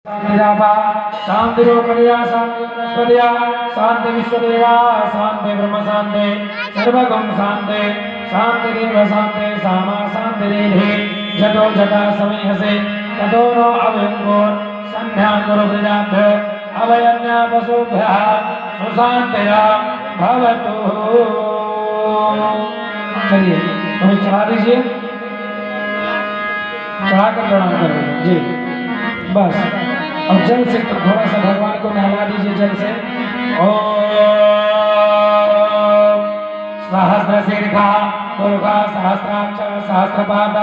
शांतिरापा शांतिरूपनिया शांति वनस्पतिया शांति विश्वदेवा शांति ब्रह्म शांति सर्वगुण शांति शांतिरेव शांति सामा शांतिरेधि जतो जटा समीहसे ततो नो अभयंगोर संध्यां कुरु प्रजाभ्य अभयन्या पशुभ्यः सुशांतिया भवतु। चलिए तुम्हें चढ़ा दीजिए, चढ़ाकर प्रणाम करो जी। बस अब जल से तो थोड़ा सा भगवान को नहला दीजिए जल से। ओम सहस्रशीर्षा दुर्गा सहस्राक्ष सहस्रपाद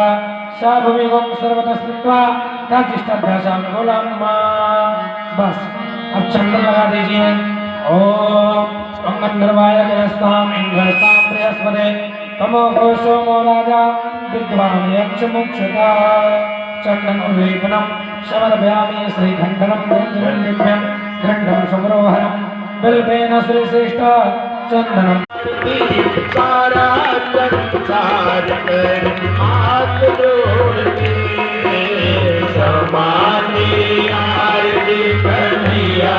शाभूमिगुं सर्वतस्त्वा तजिष्टभ्याशांगुलम। बस अब चंदन लगा दीजिए। ओम गंधर्वाय गणस्ताम इंद्रस्ताम बृहस्पते तमो सोमो राजा विद्वान यक्ष मोक्षता। चंदन उल्लेपनम शमरभ्यामी श्रीखंडनम गंधर्वं खंडम समरोहरम बिल्वेन श्रीश्रेष्ठ चंदनम। सारा संसार कर हाथ जोड़ते समाधि आरती कन्हैया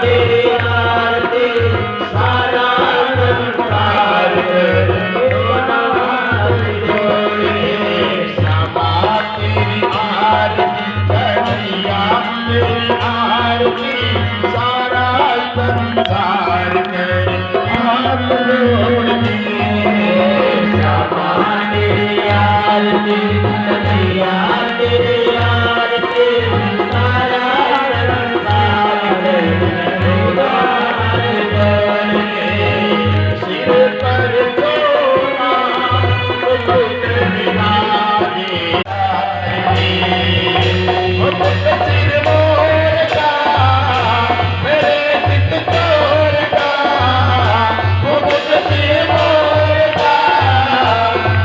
रे आरती। सारा संसार कर हाथ जोड़ते समाधि आरती कन्हैया रे आरती। सारा संसार कर हाथ जोड़ते समाधि आरती कन्हैया रे आरती। सारा संसार सिर पर सोना मुकुट बिराजे। मुकुट सिर मोर का मेरे चित चोर का। मुकुट सिर मोर का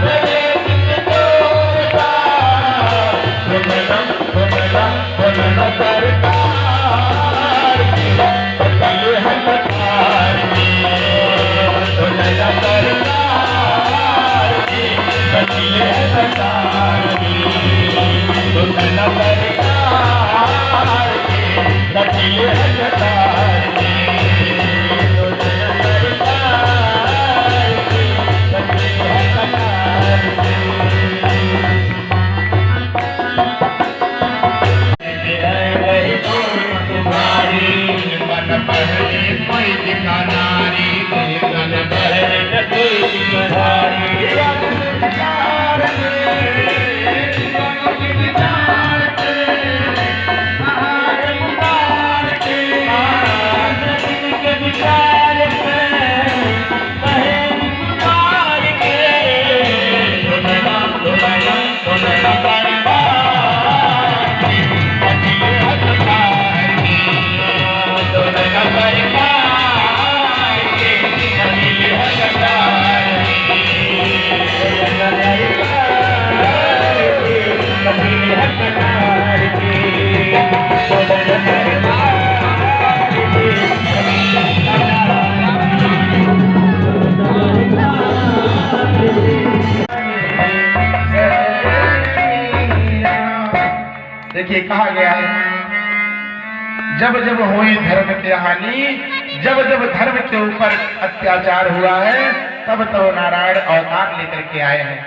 मेरे चित चोर का। सुमनम सुमनम सुमन सरकार की कल हकार की। सुमन सरकार की कल हकार की। सुमन सरकार की कल हकार की। सुमन सरकार की कल हकार की। मन बहरे कोई दिखा नारी मन बहरे कोई दिखारी। देखिए कहा गया है जब जब हुई धर्म की हानि, जब जब धर्म के ऊपर अत्याचार हुआ है तब तो नारायण अवतार लेकर के आए हैं।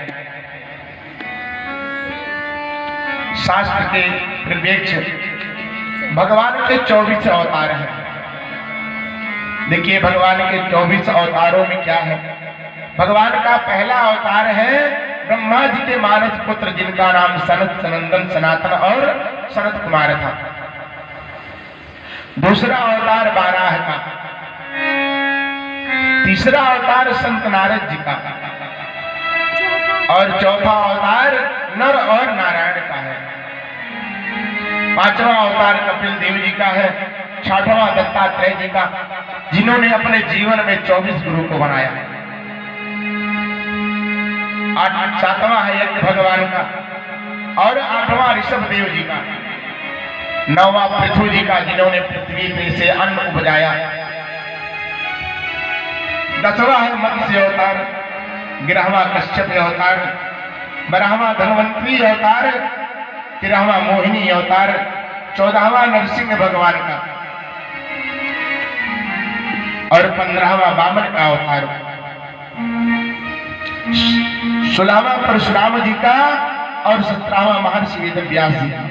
शास्त्र के परिप्रेक्ष भगवान के 24 अवतार हैं। देखिए भगवान के 24 अवतारों में क्या है। भगवान का पहला अवतार है ब्रह्मा जी के मानस पुत्र जिनका नाम सनत सनंदन सनातन और सनत कुमार था। दूसरा अवतार बाराह का। तीसरा अवतार संत नारद जी का। और चौथा अवतार नर और नारायण का है। पांचवा अवतार कपिल देव जी का है। छठवां दत्तात्रेय जी का, जिन्होंने अपने जीवन में 24 गुरु को बनाया। सातवां है यज्ञ भगवान का और आठवां ऋषभ देव जी का। नौवां पृथ्वी जी का, जिन्होंने पृथ्वी पे से अन्न उपजाया। 10वां है मत्स्य अवतार। 11वां कश्यप अवतार। 12वां धनवंतरी अवतार। 13वां मोहिनी अवतार। 14वां नरसिंह भगवान का और 15वां वामन का अवतार, 16वां परशुराम जी का और 17वां महर्षि वेद व्यास जी का,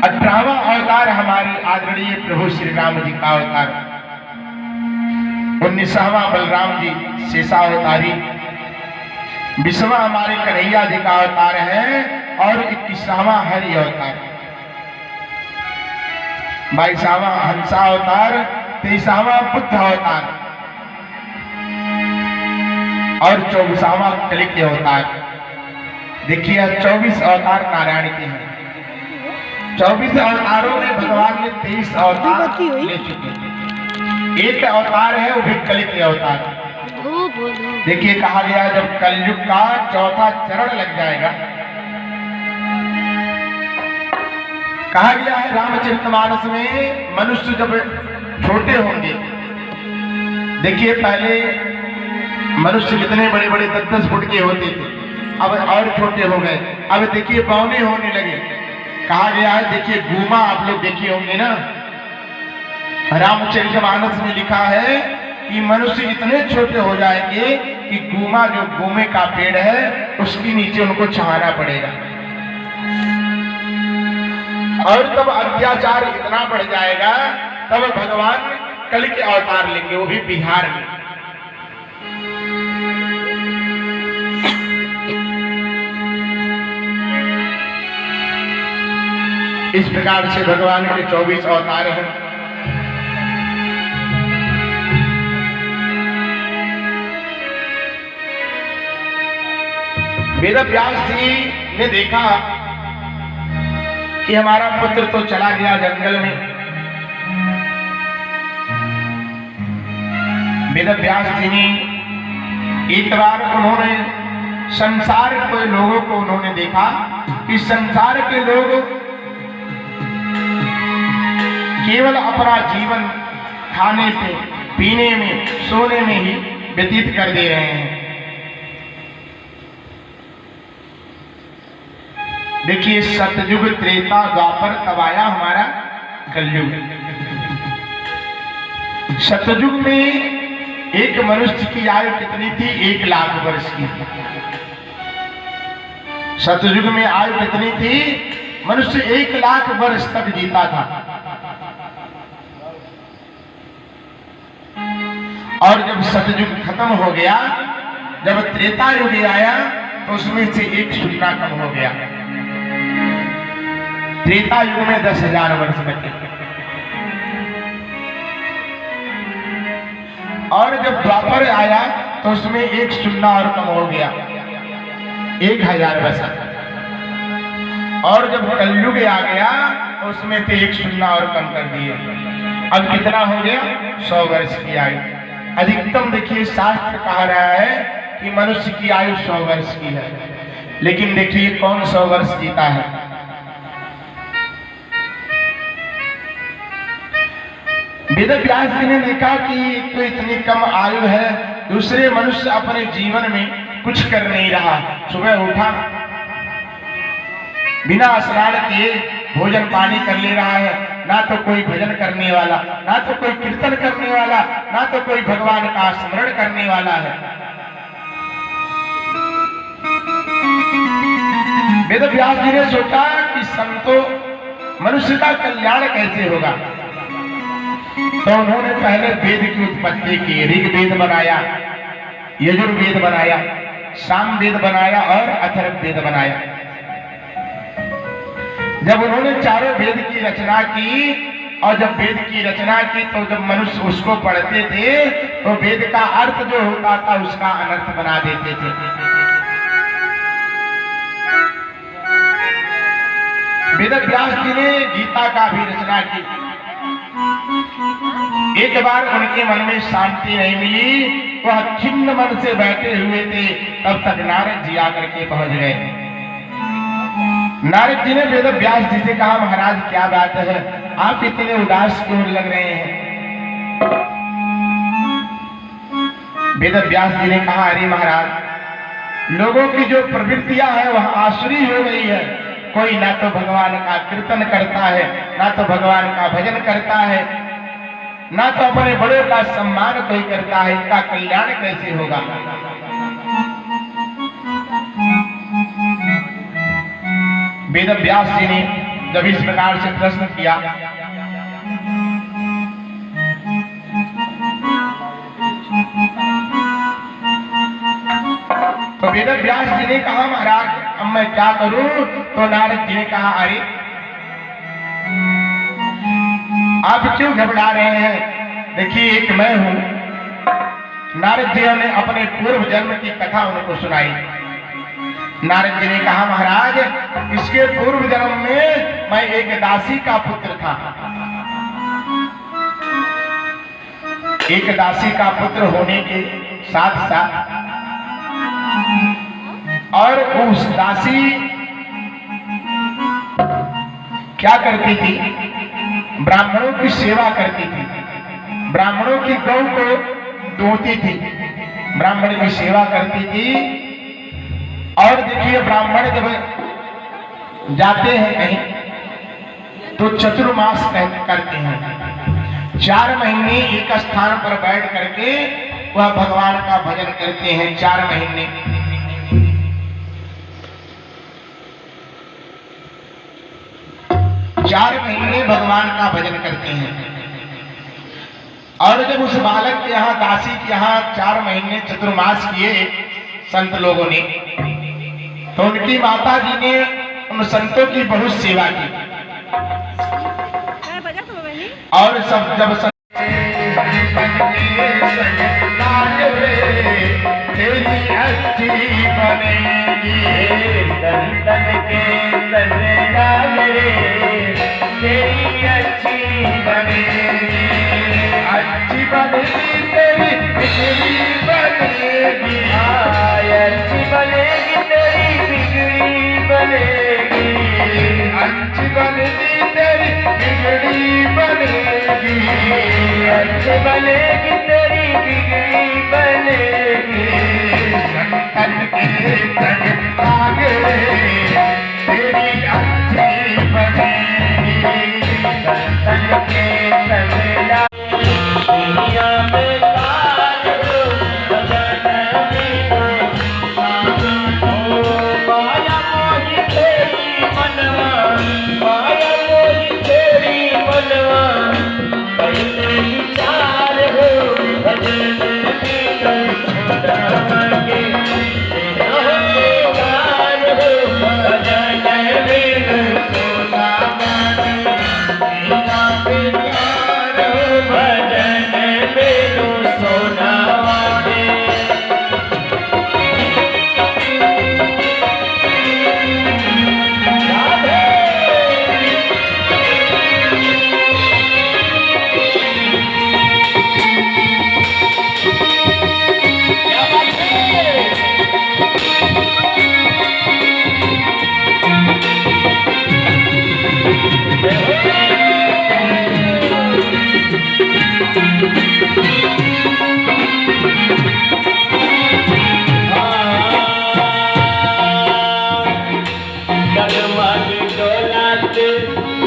18वां अवतार हमारे आदरणीय प्रभु श्री राम जी का अवतार, 19वां बलराम जी शेषावतारी, 20वां हमारे कन्हैया जी का अवतार है और 21वां हरि अवतार, 22वां हंसा अवतार, 23वां बुद्ध अवतार और 24वां कलिक अवतार। देखिए 24 अवतार नारायण के हैं। 24 अवतारों में भगवान ने 23 अवतार ले चुके हैं। एक अवतार है वो भी कलिक अवतार। देखिए कहा गया जब कलयुग का चौथा चरण लग जाएगा, कहा गया है रामचरितमानस में मनुष्य जब छोटे होंगे, देखिए पहले मनुष्य कितने बड़े बड़े 10-10 फुट के होते थे, अब और छोटे हो गए, अब देखिए बौने होने लगे। कहा गया है देखिए गूमा आप लोग देखे होंगे ना, रामचरितमानस में लिखा है कि मनुष्य इतने छोटे हो जाएंगे कि गूमा जो गूमे का पेड़ है उसके नीचे उनको छाना पड़ेगा, और तब अत्याचार इतना बढ़ जाएगा तब भगवान कल के अवतार लेंगे, वो भी बिहार में। इस प्रकार से भगवान के 24 अवतार हैं। वेद व्यास जी ने देखा कि हमारा पुत्र तो चला गया जंगल में। वेद व्यास जी ने एक बार उन्होंने संसार के लोगों को उन्होंने देखा कि संसार के लोग केवल अपना जीवन खाने पे, पीने में, सोने में ही व्यतीत कर दे रहे हैं। देखिए सतयुग, त्रेता, द्वापर, तब आया हमारा कलयुग। सतयुग में एक मनुष्य की आयु कितनी थी? 1 लाख वर्ष की। सतयुग में आयु कितनी थी? मनुष्य 1 लाख वर्ष तक जीता था। और जब सतयुग खत्म हो गया, जब त्रेता युग आया तो उसमें से 1 शून्य कम हो गया। त्रेता युग में 10,000 वर्ष बचे। और जब द्वापर आया तो उसमें 1 शून्य और कम हो गया, 1,000 बचा। और जब कलयुग आ गया तो उसमें से 1 शून्य और कम कर दिए। अब कितना हो गया? 100 वर्ष की आयु। अधिकतम देखिए शास्त्र कहा रहा है कि मनुष्य की आयु 100 वर्ष की है, लेकिन देखिए कौन 100 वर्ष जीता है? वेद व्यास जी ने देखा कि तो इतनी कम आयु है, दूसरे मनुष्य अपने जीवन में कुछ कर नहीं रहा। सुबह उठा, बिना स्नान किए भोजन पानी कर ले रहा है, ना तो कोई भजन करने वाला, ना तो कोई कीर्तन करने वाला, ना तो कोई भगवान का स्मरण करने वाला है। वेद व्यास जी ने सोचा कि संतो मनुष्य का कल्याण कैसे होगा, तो उन्होंने पहले वेद की उत्पत्ति की। ऋग्वेद बनाया, यजुर्वेद बनाया, सामवेद बनाया और अथर्ववेद बनाया। जब उन्होंने चारों वेद की रचना की, और जब वेद की रचना की तो जब मनुष्य उसको पढ़ते थे तो वेद का अर्थ जो होता था उसका अनर्थ बना देते थे। वेद व्यास जी ने गीता का भी रचना की। एक बार उनके मन में शांति नहीं मिली, वह खिन्न मन से बैठे हुए थे, तब तक नारद जी आकर के पहुंच गए। नारद जी ने वेद व्यास जी से कहा, महाराज क्या बात है, आप इतने उदास क्यों लग रहे हैं? वेद व्यास जी ने कहा, अरे महाराज, लोगों की जो प्रवृत्तियां हैं वह आसुरी हो गई है। कोई ना तो भगवान का कीर्तन करता है, ना तो भगवान का भजन करता है, ना तो अपने बड़ों का सम्मान कोई करता है। इनका कल्याण कैसे होगा? वेद व्यास जी ने जब इस प्रकार से प्रश्न किया तो वेद व्यास जी ने कहा, महाराज अब मैं क्या करूं? तो नारद जी ने कहा, अरे आप क्यों घबरा रहे हैं? देखिए, एक मैं हूं। नारद जी ने अपने पूर्व जन्म की कथा उनको सुनाई। नारद जी ने कहा, महाराज इसके पूर्व जन्म में मैं एक दासी का पुत्र था। एक दासी का पुत्र होने के साथ साथ और उस दासी क्या करती थी? ब्राह्मणों की सेवा करती थी, ब्राह्मणों की गौ को दूहती थी, ब्राह्मण की सेवा करती थी। और देखिए, ब्राह्मण जब जाते हैं कहीं तो चतुर्मास करते हैं। 4 महीने एक स्थान पर बैठ करके वह भगवान का भजन करते हैं। 4 महीने 4 महीने भगवान का भजन करते हैं। और जब उस बालक के यहाँ, दासी के यहाँ 4 महीने चतुर्मास किए संत लोगों ने, तो उनकी माता जी ने उन संतों की बहुत सेवा की। और सब जब तेरी अच्छी बनेगी, संतन के तेरी अच्छी बनेगी, अच्छी बनेगी तेरी बिगड़ी बनेगी, अच्छी बनेगी तेरी बिगड़ी बनेगी, अच्छी बनेगी तेरी बिगड़ी बनेगी, अच्छी बनेगी तेरी बिगड़ी बनेगी, संतन के संग आगे तेरी अच्छी बनेगी, संतन के संग दुनिया में काज हो माया मोही तेरी मनवा, माया मोही तेरी मनवा, पहले विचार हो भजन के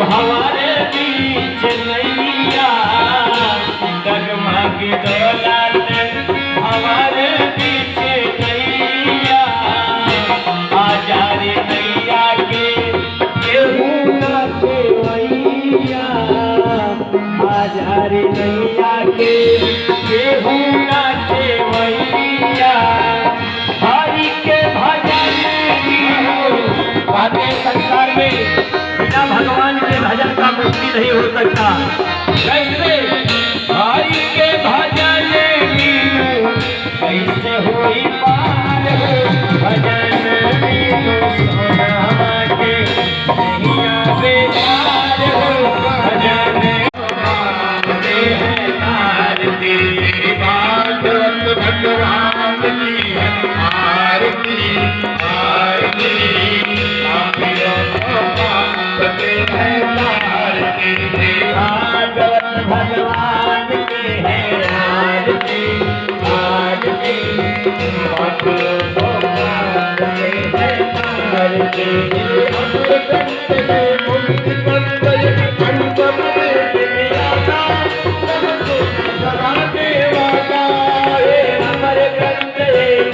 हमारे बीच नैया, डगमग दौलत हमारे बीच नैया, आजा रे नैया के केहू ना खेवैया, आजा रे नैया के केहू ना खेवैया, हरि के भजन बातें संसार में बिना भगवान के भजन का मुक्ति नहीं हो सकता। कैसे हरि के भजन मीनू कैसे हुई पार हो, भजन मीनू सोनामा के नैया बेकार हो, भजन से है तार तेरी भागवत भगवान की आरती आरती, भागवत भगवान की है आरती आरती, भगवान से है आरती अमरकंठ के मुक्ति मंगल मंडप में निराला सबको जगाने वाला हे अमरकंठ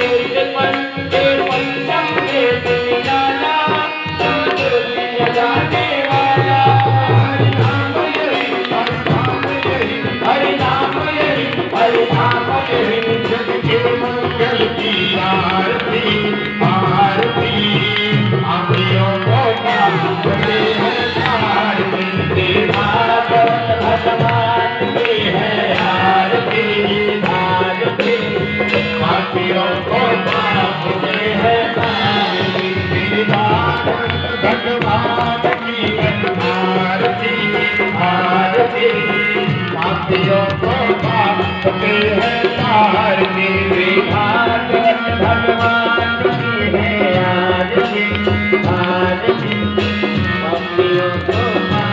मुक्ति मंगल मंडप में निराला सबको जगाने वाला हरि नाम यही जग के मंगल की आरती आरती आंखों को कांपते हैं आरती भागवत भगवान की है आरती आरती आंखों को कांपते हैं आरती भागवत भगवान की आरती आरती आंखों को कांपते हैं आरती भागवत भगवान की है आरती आरती आंखों को